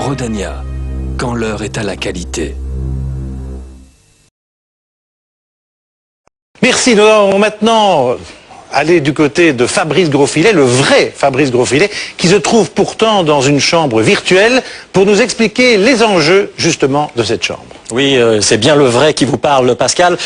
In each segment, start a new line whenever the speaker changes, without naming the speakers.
Rodania, quand l'heure est à la qualité.
Merci, nous allons maintenant aller du côté de Fabrice Grosfilet, le vrai Fabrice Grosfilet, qui se trouve pourtant dans une chambre virtuelle pour nous expliquer les enjeux justement de cette chambre.
Oui, c'est bien le vrai qui vous parle, Pascal.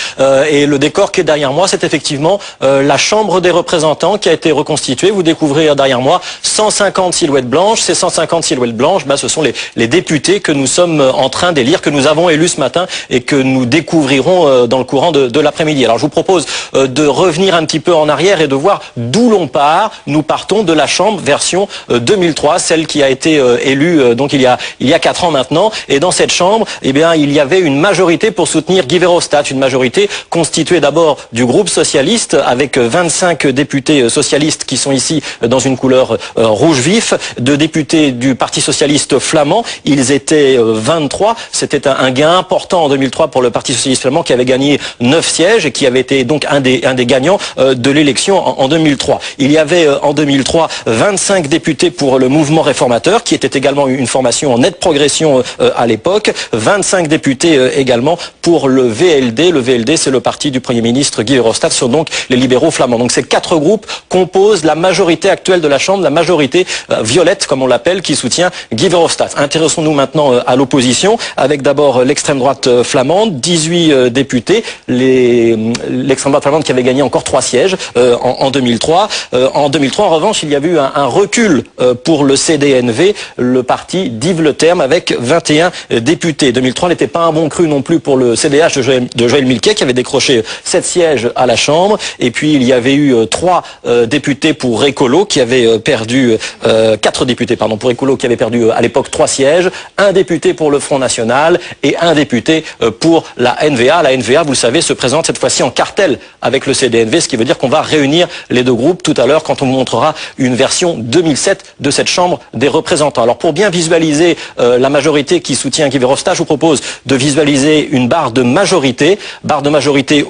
Et le décor qui est derrière moi, c'est effectivement la Chambre des représentants qui a été reconstituée. Vous découvrez derrière moi 150 silhouettes blanches. Ces 150 silhouettes blanches, ce sont les députés que nous sommes en train d'élire, que nous avons élus ce matin et que nous découvrirons dans le courant de l'après-midi. Alors je vous propose de revenir un petit peu en arrière et de voir d'où l'on part. Nous partons de la Chambre version 2003, celle qui a été élue donc il y a 4 ans maintenant. Et dans cette Chambre, eh bien, il y avait une majorité pour soutenir Guy Verhofstadt, une majorité constituée d'abord du groupe socialiste avec 25 députés socialistes qui sont ici dans une couleur rouge vif, de députés du Parti socialiste flamand, ils étaient 23, c'était un gain important en 2003 pour le Parti socialiste flamand qui avait gagné 9 sièges et qui avait été donc un des gagnants de l'élection en 2003. Il y avait en 2003 25 députés pour le mouvement réformateur qui était également une formation en nette progression à l'époque, 25 députés également pour le VLD. Le VLD, c'est le parti du Premier ministre Guy Verhofstadt, ce sont donc les libéraux flamands. Donc ces 4 groupes composent la majorité actuelle de la Chambre, la majorité violette, comme on l'appelle, qui soutient Guy Verhofstadt. Intéressons-nous maintenant à l'opposition, avec d'abord l'extrême droite flamande, 18 députés, l'extrême droite flamande qui avait gagné encore 3 sièges en 2003. En 2003, en revanche, il y a eu un recul pour le CDNV, le parti d'Yves Le Terme, avec 21 députés. 2003 n'était pas un bon cru non plus pour le CDH de Joël Milquet qui avait décroché 7 sièges à la Chambre. Et puis il y avait eu 3 députés pour Écolo qui avaient perdu 4 députés pour Écolo qui avaient perdu à l'époque 3 sièges, 1 député pour le Front National et 1 député pour la NVA. La NVA, vous le savez, se présente cette fois-ci en cartel avec le CDNV, ce qui veut dire qu'on va réunir les 2 groupes tout à l'heure quand on vous montrera une version 2007 de cette Chambre des représentants. Alors pour bien visualiser la majorité qui soutient Guy Verhofstadt, je vous propose de visualiser une barre de majorité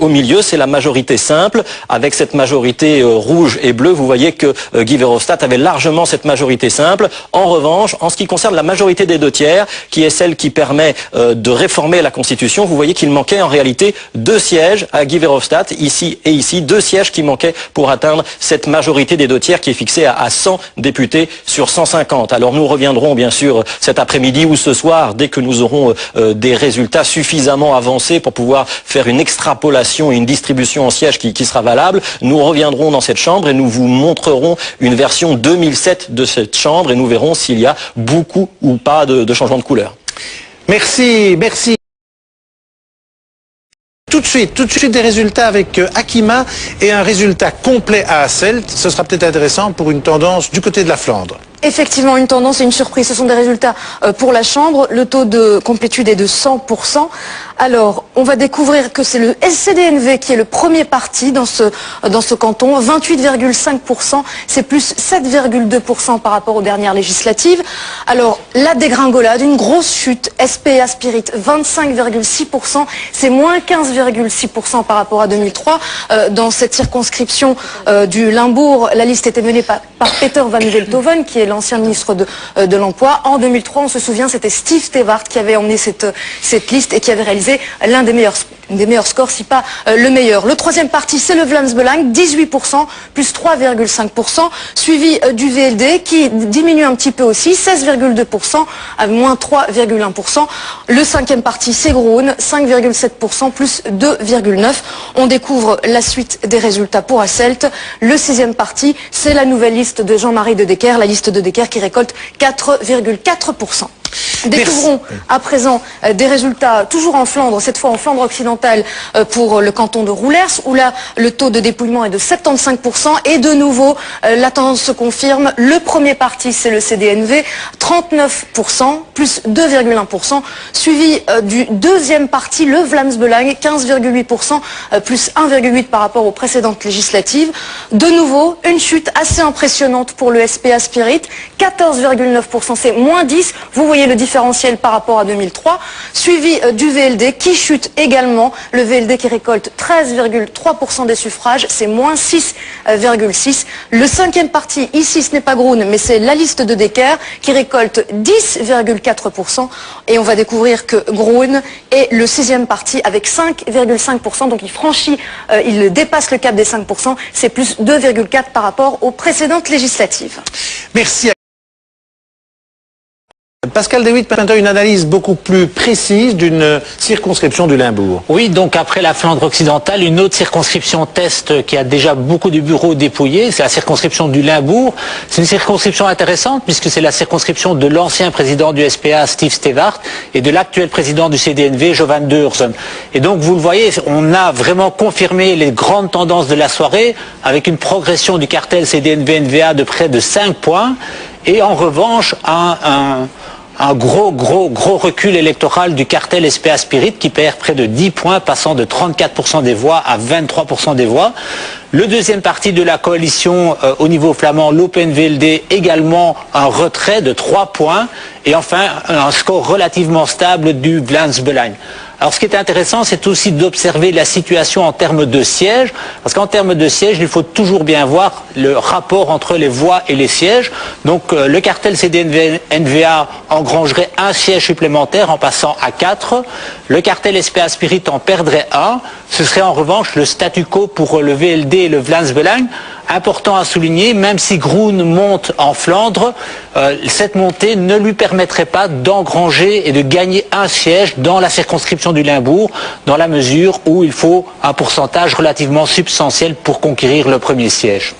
au milieu, c'est la majorité simple. Avec cette majorité rouge et bleue, vous voyez que Guy Verhofstadt avait largement cette majorité simple. En revanche, en ce qui concerne la majorité des 2 tiers, qui est celle qui permet de réformer la Constitution, vous voyez qu'il manquait en réalité 2 sièges à Guy Verhofstadt, ici et ici, 2 sièges qui manquaient pour atteindre cette majorité des 2 tiers qui est fixée à 100 députés sur 150. Alors nous reviendrons bien sûr cet après-midi ou ce soir, dès que nous aurons des résultats suffisamment avancés pour pouvoir faire une extrapolation et une distribution en sièges qui sera valable. Nous reviendrons dans cette Chambre et nous vous montrerons une version 2007 de cette Chambre et nous verrons s'il y a beaucoup ou pas de changement de couleur.
Merci, merci. Tout de suite des résultats avec Akima et un résultat complet à Hasselt. Ce sera peut-être intéressant pour une tendance du côté de la Flandre.
Effectivement, une tendance et une surprise. Ce sont des résultats pour la Chambre. Le taux de complétude est de 100%. Alors, on va découvrir que c'est le CDNV qui est le premier parti dans ce canton. 28,5%. C'est plus 7,2% par rapport aux dernières législatives. Alors, la dégringolade, une grosse chute. SPA Spirit, 25,6%. C'est moins 15,6% par rapport à 2003. Dans cette circonscription du Limbourg, la liste était menée par Peter Van Velthoven, qui est l'ancien ministre de l'Emploi. En 2003, on se souvient, c'était Steve Tevart qui avait emmené cette liste et qui avait réalisé l'un des meilleurs scores, si pas le meilleur. Le troisième parti, c'est le Vlaams Belang, 18%, plus 3,5%, suivi du VLD qui diminue un petit peu aussi, 16,2%, à moins 3,1%. Le cinquième parti, c'est Groen, 5,7%, plus 2,9%. On découvre la suite des résultats pour Hasselt. Le sixième parti, c'est la nouvelle liste de Jean-Marie De Decker, la liste de Decker qui récolte 4,4%. Découvrons à présent des résultats toujours en Flandre, cette fois en Flandre occidentale pour le canton de Roulers, où là le taux de dépouillement est de 75% et de nouveau la tendance se confirme. Le premier parti c'est le CDNV, 39%, plus 2,1%, suivi du deuxième parti, le Vlaams Belang, 15,8%, plus 1,8% par rapport aux précédentes législatives. De nouveau, une chute assez impressionnante pour le SPA Spirit, 14,9%, c'est moins 10%. Vous voyez le différentiel différentiel par rapport à 2003, suivi du VLD qui chute également. Le VLD qui récolte 13,3% des suffrages, c'est moins 6,6. Le cinquième parti, ici ce n'est pas Groen, mais c'est la liste de Decker qui récolte 10,4%. Et on va découvrir que Groen est le sixième parti avec 5,5%. Donc il dépasse le cap des 5%. C'est plus 2,4 par rapport aux précédentes législatives.
Merci. Pascal De Witt, maintenant une analyse beaucoup plus précise d'une circonscription du Limbourg.
Oui, donc après la Flandre occidentale, une autre circonscription test qui a déjà beaucoup de bureaux dépouillés, c'est la circonscription du Limbourg. C'est une circonscription intéressante puisque c'est la circonscription de l'ancien président du SPA, Steve Stewart, et de l'actuel président du CDNV, Jovan Deurzen. Et donc vous le voyez, on a vraiment confirmé les grandes tendances de la soirée avec une progression du cartel CDNV-NVA de près de 5 points et en revanche un gros recul électoral du cartel SPA Spirit qui perd près de 10 points, passant de 34% des voix à 23% des voix. Le deuxième parti de la coalition au niveau flamand, l'Open VLD, également un retrait de 3 points. Et enfin, un score relativement stable du Vlaams Belang. Alors ce qui est intéressant, c'est aussi d'observer la situation en termes de sièges, parce qu'en termes de sièges, il faut toujours bien voir le rapport entre les voix et les sièges. Donc le cartel CDNV-NVA engrangerait un siège supplémentaire en passant à 4. Le cartel SPA Spirit en perdrait 1. Ce serait en revanche le statu quo pour le VLD et le Vlaams Belang. Important à souligner, même si Groen monte en Flandre, cette montée ne lui permettrait pas d'engranger et de gagner un siège dans la circonscription du Limbourg, dans la mesure où il faut un pourcentage relativement substantiel pour conquérir le premier siège.